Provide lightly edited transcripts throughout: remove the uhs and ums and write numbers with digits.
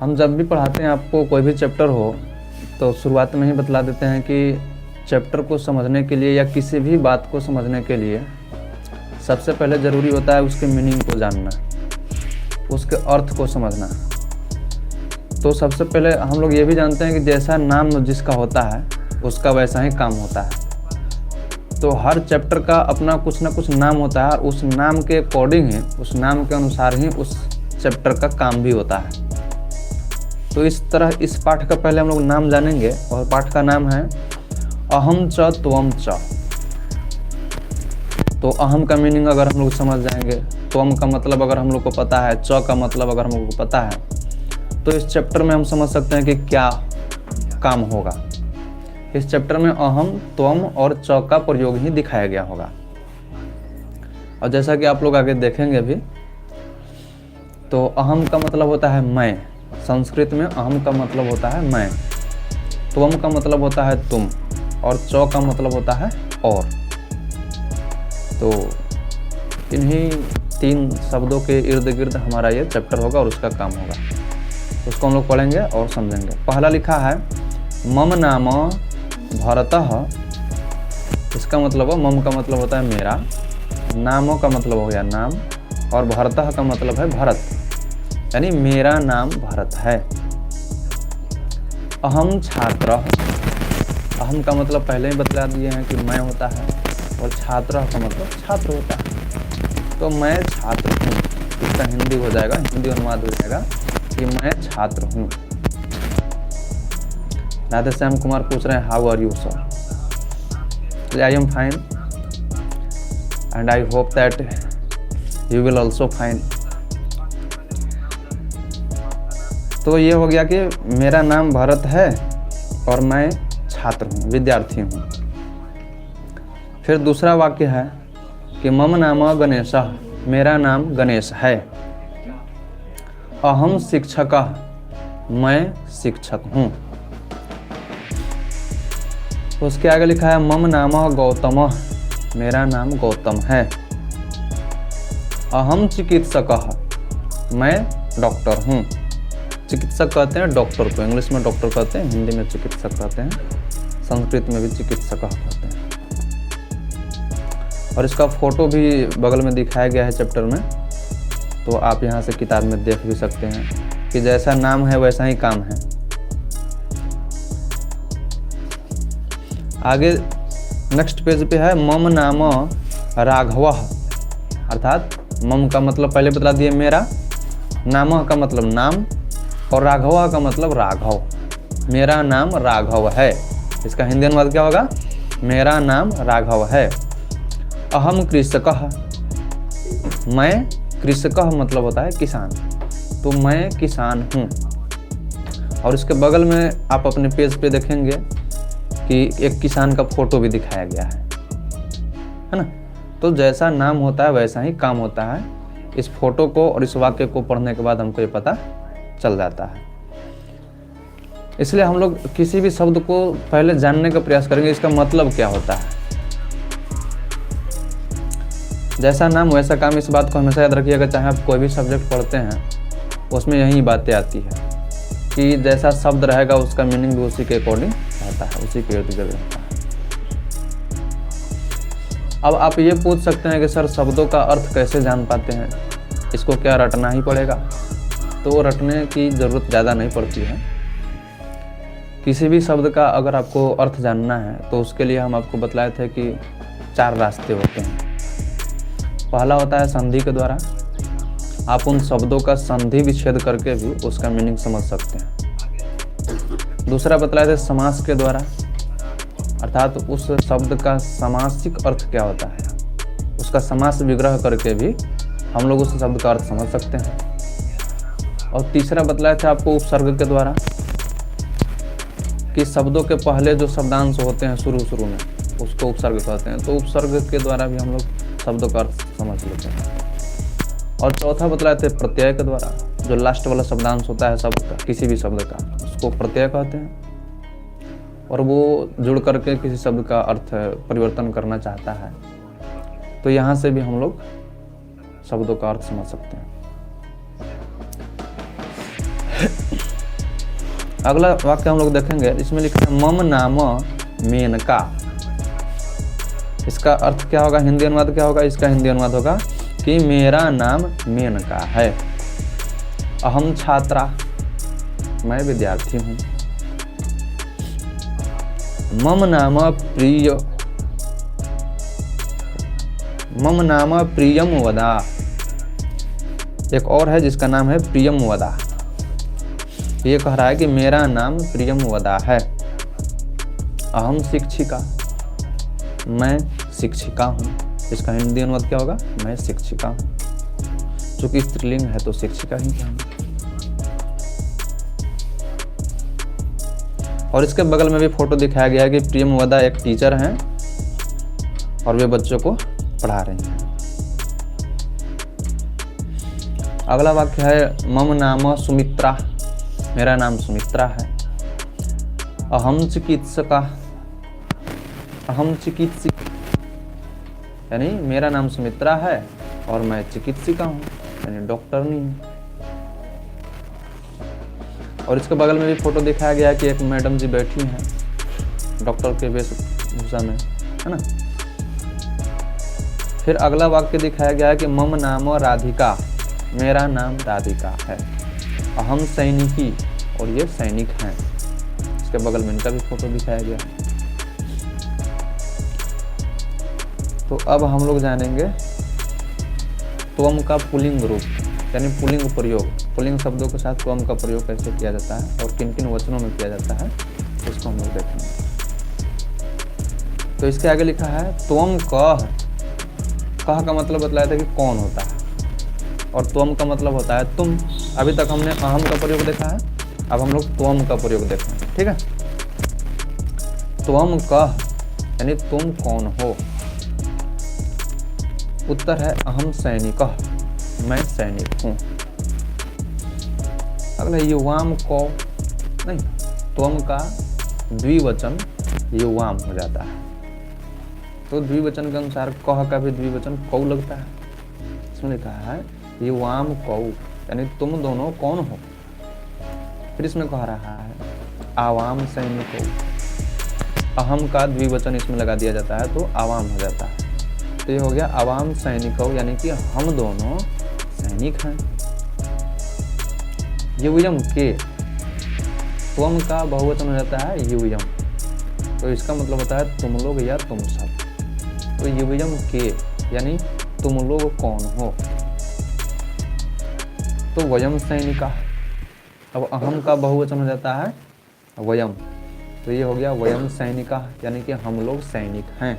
हम जब भी पढ़ाते हैं आपको कोई भी चैप्टर हो तो शुरुआत में ही बतला देते हैं कि चैप्टर को समझने के लिए या किसी भी बात को समझने के लिए सबसे पहले ज़रूरी होता है उसके मीनिंग को जानना, उसके अर्थ को समझना। तो सबसे पहले हम लोग ये भी जानते हैं कि जैसा नाम जिसका होता है उसका वैसा ही काम होता है। तो हर चैप्टर का अपना कुछ ना कुछ नाम होता है और उस नाम के अकॉर्डिंग ही, उस नाम के अनुसार ही उस चैप्टर का काम भी होता है। तो इस तरह इस पाठ का पहले हम लोग नाम जानेंगे और पाठ का नाम है अहम च त्वम च। तो अहम का मीनिंग अगर हम लोग समझ जाएंगे, त्वम का मतलब अगर हम लोग को पता है, च का मतलब अगर हम लोग को पता है, तो इस चैप्टर में हम समझ सकते हैं कि क्या काम होगा। इस चैप्टर में अहम, त्वम और च का प्रयोग ही दिखाया गया होगा। और जैसा कि आप लोग आगे देखेंगे भी, तो अहम का मतलब होता है मैं। संस्कृत में अहम का मतलब होता है मैं, त्वम का मतलब होता है तुम और च का मतलब होता है और। तो इन्हीं 3 शब्दों के इर्द गिर्द हमारा ये चैप्टर होगा और उसका काम होगा। उसको हम लोग पढ़ेंगे और समझेंगे। पहला लिखा है मम नाम भरतः। इसका मतलब मम का मतलब होता है मेरा, नामों का मतलब हो गया नाम और भरतः का मतलब है भरत, यानी मेरा नाम भरत है। अहम छात्र। अहम का मतलब पहले ही बतला दिए हैं कि मैं होता है और छात्र का मतलब छात्र होता है। तो मैं छात्र हूँ, इसका हिंदी हो जाएगा, हिंदी अनुवाद हो जाएगा कि मैं छात्र हूँ। राधे श्याम कुमार पूछ रहे हैं how are you sir. I am fine and I hope that you will also fine. तो ये हो गया कि मेरा नाम भरत है और मैं छात्र हूँ, विद्यार्थी हूँ। फिर दूसरा वाक्य है कि मम नाम गणेश। मेरा नाम गणेश है। अहम शिक्षकः। मैं शिक्षक हूँ। उसके आगे लिखा है मम नाम गौतम। मेरा नाम गौतम है। अहम चिकित्सकः। मैं डॉक्टर हूँ। चिकित्सक कहते हैं डॉक्टर को, इंग्लिश में डॉक्टर कहते हैं, हिंदी में चिकित्सक कहते हैं, संस्कृत में भी चिकित्सक कहते हैं। और इसका फोटो भी बगल में दिखाया गया है चैप्टर में, तो आप यहाँ से किताब में देख भी सकते हैं कि जैसा नाम है वैसा ही काम है। आगे नेक्स्ट पेज पे है मम नाम राघवः। अर्थात मम का मतलब पहले बता दिए मेरा, नाम का मतलब नाम और राघव का मतलब राघव। मेरा नाम राघव है। इसका हिंदी अनुवाद क्या होगा? मेरा नाम राघव है। अहम कृषकः। मैं कृषकः मतलब होता है किसान, तो मैं किसान हूँ। और इसके बगल में आप अपने पेज पे देखेंगे कि एक किसान का फोटो भी दिखाया गया है ना। तो जैसा नाम होता है वैसा ही काम होता है। इस फोटो को और इस वाक्य को पढ़ने के बाद हमको ये पता चल जाता है। इसलिए हम लोग किसी भी शब्द को पहले जानने का प्रयास करेंगे, इसका मतलब क्या होता है। जैसा नाम वैसा काम, इस बात को हमेशा याद रखिएगा। चाहे आप कोई भी सब्जेक्ट पढ़ते हैं उसमें यही बातें आती है कि जैसा शब्द रहेगा उसका मीनिंग भी उसी के अकॉर्डिंग रहता है, उसी के इर्द गिर्द रहता है। अब आप ये पूछ सकते हैं कि सर शब्दों का अर्थ कैसे जान पाते हैं, इसको क्या रटना ही पड़ेगा? तो रटने की ज़रूरत ज़्यादा नहीं पड़ती है। किसी भी शब्द का अगर आपको अर्थ जानना है तो उसके लिए हम आपको बतलाए थे कि 4 रास्ते होते हैं। पहला होता है संधि के द्वारा। आप उन शब्दों का संधि विच्छेद करके भी उसका मीनिंग समझ सकते हैं। दूसरा बतलाए थे समास के द्वारा, अर्थात उस शब्द का समासिक अर्थ क्या होता है, उसका समास विग्रह करके भी हम लोग उस शब्द का अर्थ समझ सकते हैं। और तीसरा बतलाया था आपको उपसर्ग के द्वारा कि शब्दों के पहले जो शब्दांश होते हैं शुरू में उसको उपसर्ग कहते हैं। तो उपसर्ग के द्वारा भी हम लोग शब्दों का अर्थ समझ लेते हैं। और चौथा बतलाए थे प्रत्यय के द्वारा, जो लास्ट वाला शब्दांश होता है शब्द का, किसी भी शब्द का, उसको प्रत्यय कहते हैं। और वो जुड़ करके किसी शब्द का अर्थ परिवर्तन करना चाहता है, तो यहाँ से भी हम लोग शब्दों का अर्थ समझ सकते हैं। अगला वाक्य हम लोग देखेंगे, इसमें लिखा है मम नाम मेनका। इसका अर्थ क्या होगा, हिंदी अनुवाद क्या होगा? इसका हिंदी अनुवाद होगा कि मेरा नाम मेनका है। अहम छात्रा, मैं विद्यार्थी हूँ। मम नाम प्रिय, मम नाम प्रियम वदा। एक और है जिसका नाम है प्रियम वदा। ये कह रहा है कि मेरा नाम प्रियम वदा है। अहम शिक्षिका, मैं शिक्षिका हूँ। इसका हिंदी अनुवाद क्या होगा? मैं शिक्षिका हूँ। चूंकि स्त्रीलिंग है तो शिक्षिका ही कहेंगे। और इसके बगल में भी फोटो दिखाया गया है कि प्रियम वदा एक टीचर हैं और वे बच्चों को पढ़ा रही हैं। अगला वाक्य है मम नाम सुमित्रा, मेरा नाम सुमित्रा है। अहम चिकित्सका, अहम चिकित्सिक, यानी मेरा नाम सुमित्रा है और मैं चिकित्सिका हूँ, यानी डॉक्टरनी हूँ। और इसके बगल में भी फोटो दिखाया गया है कि एक मैडम जी बैठी हैं डॉक्टर के वेशभूषा में, है ना। फिर अगला वाक्य दिखाया गया है कि मम नाम राधिका, मेरा नाम राधिका है। अहम सैनिकी, और ये सैनिक हैं। इसके बगल में इनका भी फोटो दिखाया गया है। तो अब हम लोग जानेंगे त्वम का पुल्लिंग रूप, यानी पुल्लिंग प्रयोग। पुल्लिंग शब्दों के साथ त्वम का प्रयोग कैसे किया जाता है और किन किन वचनों में किया जाता है, इसको हम लोग देखेंगे। तो इसके आगे लिखा है त्वम कह। कह का मतलब बतलाया था कि कौन होता है, और त्वम का मतलब होता है तुम। अभी तक हमने अहम का प्रयोग देखा है, अब हम लोग त्वम का प्रयोग देखेंगे, ठीक है। त्वम कह यानी तुम कौन हो। उत्तर है अहम सैनिक, मैं सैनिक हूँ। अगला युवाम को, नहीं, त्वम का द्विवचन युवाम हो जाता है। तो द्विवचन के अनुसार कह का भी द्विवचन कौ लगता है। इसमें लिखा है युवाम कौ, यानी तुम दोनों कौन हो। फिर इसमें कह रहा है आवाम सैनिकों। अहम का द्विवचन इसमें लगा दिया जाता है तो आवाम हो जाता है। तो ये हो गया आवाम सैनिकों, यानी कि हम दोनों सैनिक हैं। युयम के, त्वम का बहुवचन हो जाता है युयम, तो इसका मतलब होता है तुम लोग या तुम सब। तो युयम के यानी तुम लोग कौन हो। तो वयम सैनिका। अब अहम का बहुवचन हो जाता है वयम, तो ये हो गया वयम सैनिका, यानी कि हम लोग सैनिक हैं।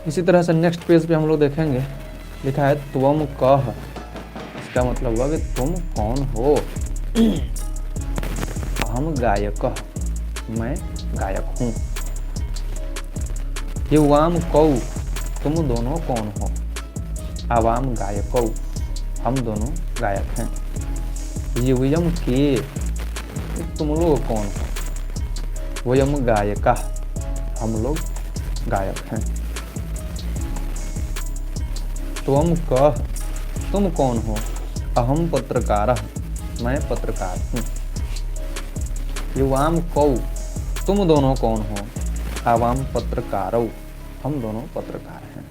इसी तरह से नेक्स्ट पेज पे हम लोग देखेंगे, लिखा है त्वम कह। इसका मतलब हुआ कि तुम कौन हो। अहम गायक, मैं गायक हूँ। युवाम कौ, तुम दोनों कौन हो। आवाम गायकौ, हम दोनों गायक हैं। युयम के, तुम लोग कौन हो। वयम गायका, हम लोग गायक हैं। त्वम कह, तुम कौन हो। अहम पत्रकारः, मैं पत्रकार हूँ। युवाम कौ, तुम दोनों कौन हो। आवाम पत्रकारौ, हम दोनों पत्रकार हैं।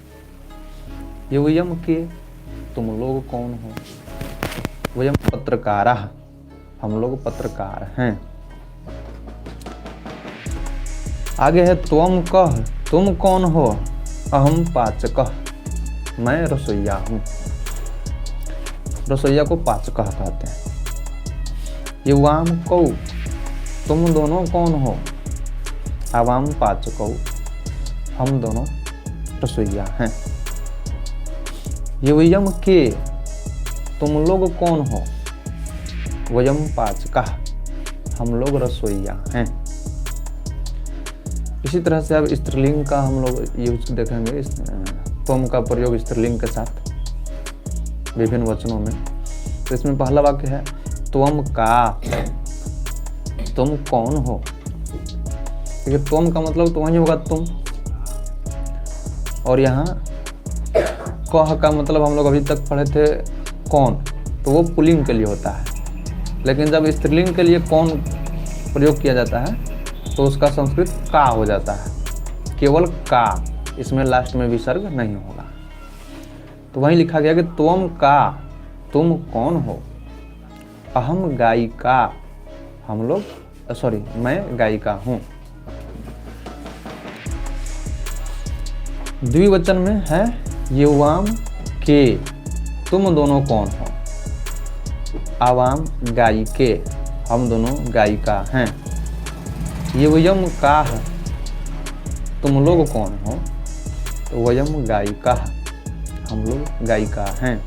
युयम के, तुम लोग कौन हो। वयम पत्रकारः, हम लोग पत्रकार हैं। आगे है त्वम कह, तुम कौन हो। अहम पाचकः, मैं रसोइया हूँ। रसोइया को पाचकः कहते हैं। युवाम कौ, तुम दोनों कौन हो। आवाम पाचकौ, हम दोनों रसोइया हैं। युयम के, तुम लोग कौन हो। वयम पाचकः, हम लोग रसोइया हैं। इसी तरह से अब स्त्रीलिंग का हम लोग यूज देखेंगे। त्वम का प्रयोग स्त्रीलिंग के साथ विभिन्न वचनों में। तो इसमें पहला वाक्य है त्वम का, तुम कौन हो। देखिए त्वम का मतलब तो वही होगा तुम, और यहाँ कह का मतलब हम लोग अभी तक पढ़े थे कौन, तो वो पुल्लिंग के लिए होता है। लेकिन जब स्त्रीलिंग के लिए कौन प्रयोग किया जाता है तो उसका संस्कृत का हो जाता है, केवल का, इसमें लास्ट में विसर्ग नहीं होगा। तो वहीं लिखा गया कि त्वम का, तुम कौन हो। अहम गायिका, हम लोग मैं गायिका हूँ। द्विवचन में है युवाम के, तुम दोनों कौन हो। आवाम गायिके, हम दोनों गायिका हैं। युवयम काह, तुम लोग कौन हो। तो वयम गायिका, हम लोग गायिका हैं।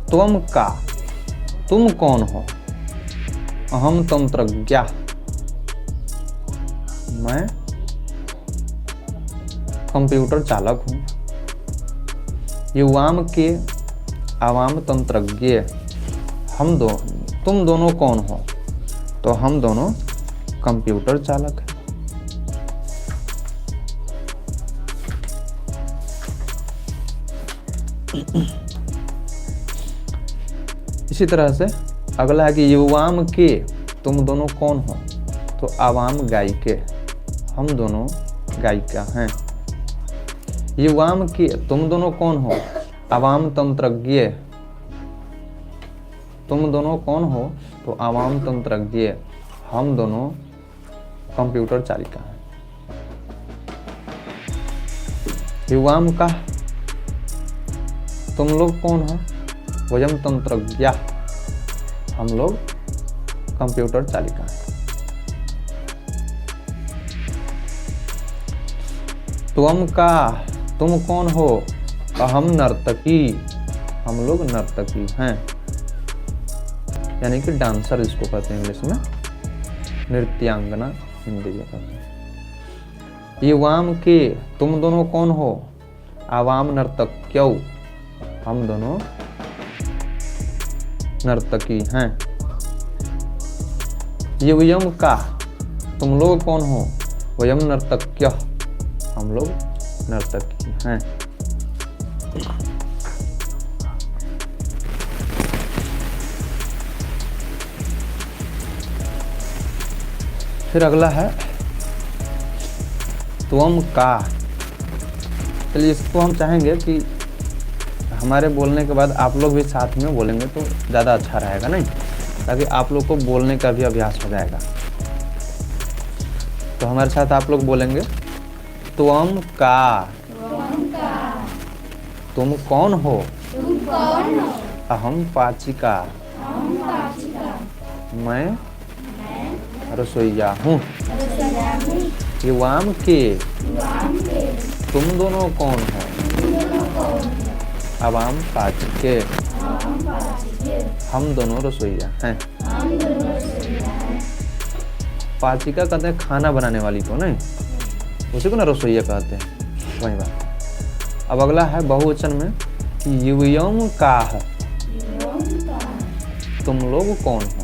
त्वम का, तुम कौन हो। अहम तंत्रज्ञ, मैं कंप्यूटर चालक हूँ। युवाम के, आवाम तंत्रज्ञ, तुम दोनों कौन हो। तो हम दोनों कंप्यूटर चालक हैं। इसी तरह से अगला है कि युवाम के, तुम दोनों कौन हो। तो आवाम गायिके, हम दोनों गायिका हैं। युवाम के, तुम दोनों कौन हो। आवाम तंत्रज्ञ, तुम दोनों कौन हो। तो आवाम तंत्रज्ञ, हम दोनों कंप्यूटर चालिका हैं। युवाम का, तुम लोग कौन हो। वयम तंत्रज्ञ, हम लोग कंप्यूटर चालिका हैं। त्वम का, तुम कौन हो। अहम नर्तकी, हम लोग नर्तकी हैं, यानी कि डांसर जिसको कहते हैं इंग्लिश में, नृत्यांगना हिंदी में कहते हैं। युवाम के, तुम दोनों कौन हो। आवाम नर्तक्यौ, हम दोनों नर्तकी हैं। युवयम का, तुम लोग कौन हो। वयम नर्तक्य, हम लोग नर्तकी हैं। फिर अगला है त्वम का। चलिए इसको हम चाहेंगे कि हमारे बोलने के बाद आप लोग भी साथ में बोलेंगे तो ज़्यादा अच्छा रहेगा, नहीं, ताकि आप लोग को बोलने का भी अभ्यास हो जाएगा। तो हमारे साथ आप लोग बोलेंगे त्वम का, तुम कौन हो। अहम पाचिका, मैं रसोइया हूँ। युवाम के, तुम दोनों कौन हो। आवाम पाचिके, हम दोनों रसोइया हैं। पाचिका कहते हैं खाना बनाने वाली को, नहीं, उसी को ना रसोइया कहते हैं, वही बात। अब अगला है बहुवचन में कि युवयम काह, तुम लोग कौन हो।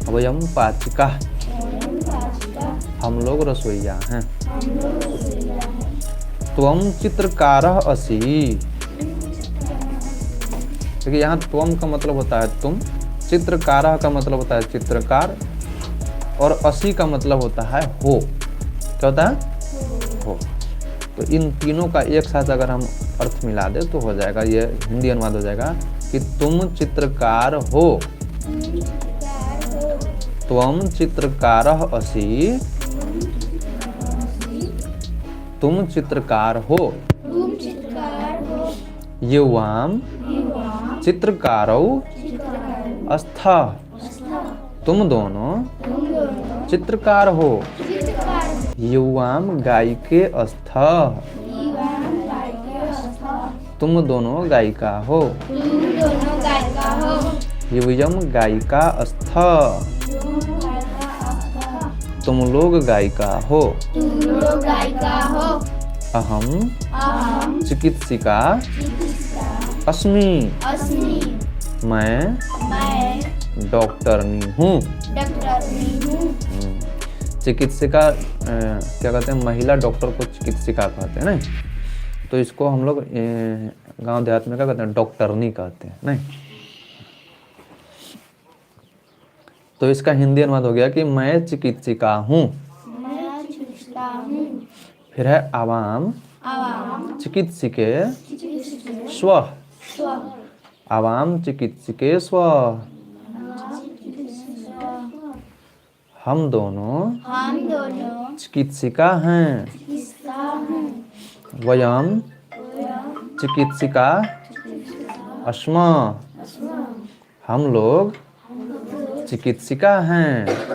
वयम पाचिका, हम लोग रसोइया हैं। त्वम चित्रकारः असि। देखिए यहाँ त्वम का मतलब होता है तुम, चित्रकारः का मतलब होता है चित्रकार, और असि का मतलब होता है हो। क्या होता है। हो। तो इन तीनों का एक साथ अगर हम अर्थ मिला दे तो हो जाएगा, ये हिंदी अनुवाद हो जाएगा कि तुम चित्रकार हो। त्वम चित्रकारः असि, तुम चित्रकार हो। युवाम चित्रकारौ अस्थः, तुम दोनों चित्रकार हो। युवाम गायिके अस्थः, तुम दोनों गायिका हो। युवयम गायिका अस्थः, तुम लोग गायिका हो। अहम चिकित्सिका अस्मि, मैं डॉक्टरनी हूँ। चिकित्सिका क्या कहते हैं, महिला डॉक्टर को चिकित्सिका कहते हैं ना। तो इसको हम लोग गांव देहात में क्या कहते हैं, डॉक्टरनी कहते हैं, नहीं। तो इसका हिंदी अनुवाद हो गया कि मैं चिकित्सिका हूँ। फिर है आवाम चिकित्सिके स्व, आवाम चिकित्सिके स्व, हम दोनों चिकित्सिका हैं। वयम चिकित्सिका अस्म, हम लोग चिकित्सिका हैं।